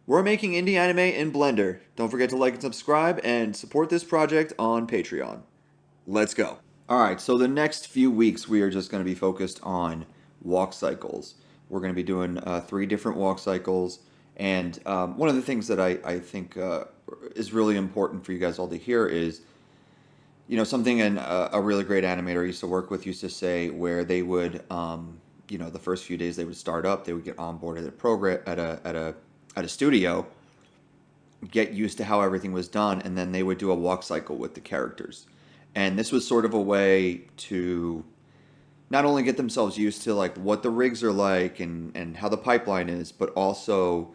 We're making indie anime in Blender. Don't forget to like and subscribe and support this project on Patreon. Let's go. All right, so the next few weeks we are just going to be focused on walk cycles. We're going to be doing 3 different walk cycles. And one of the things that I think is really important for you guys all to hear is, something a really great animator I used to work with used to say, where they would, the first few days they would start up, they would get onboarded at a program at a studio, get used to how everything was done, and then they would do a walk cycle with the characters. And this was sort of a way to not only get themselves used to like what the rigs are like and how the pipeline is, but also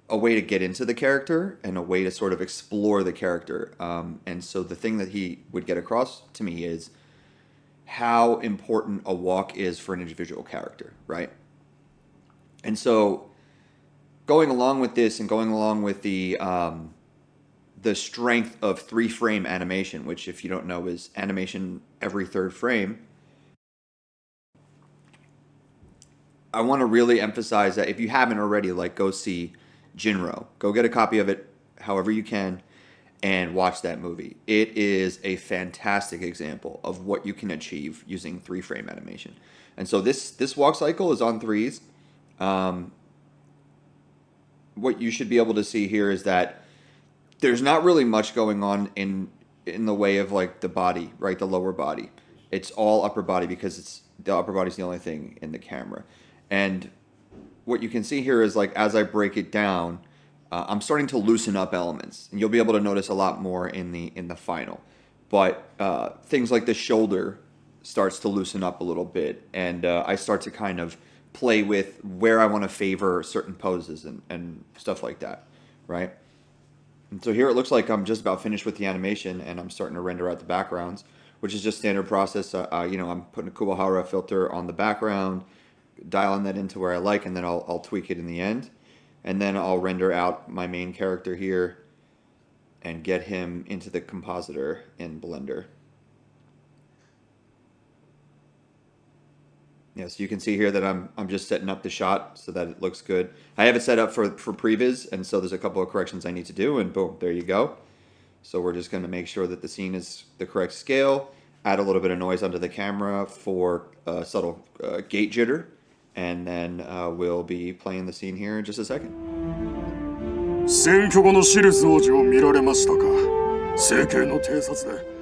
a way to get into the character and a way to sort of explore the character. And so the thing that he would get across to me is how important a walk is for an individual character, right? And so going along with this and going along with the strength of 3-frame animation, which, if you don't know, is animation every 3rd frame, I want to really emphasize that if you haven't already, like, go see Jinro. Go get a copy of it however you can and watch that movie. It is a fantastic example of what you can achieve using 3-frame animation. And so this walk cycle is on 3s. What you should be able to see here is that there's not really much going on in the way of like the body, right? The lower body. It's all upper body because the upper body's the only thing in the camera. And what you can see here is, like, as I break it down, I'm starting to loosen up elements, and you'll be able to notice a lot more in the final. But things like the shoulder starts to loosen up a little bit, and I start to kind of play with where I want to favor certain poses and stuff like that, right? And so here it looks like I'm just about finished with the animation, and I'm starting to render out the backgrounds, which is just standard process. I'm putting a Kuwahara filter on the background, dialing that into where I like, and then I'll tweak it in the end. And then I'll render out my main character here and get him into the compositor in Blender. Yeah, so you can see here that I'm just setting up the shot so that it looks good. I have it set up for previs, and so there's a couple of corrections I need to do, and boom, there you go. So we're just going to make sure that the scene is the correct scale, add a little bit of noise onto the camera for subtle gate jitter, and then we'll be playing the scene here in just a second. 選挙後のシルス王子を見られましたか。政権の偵察で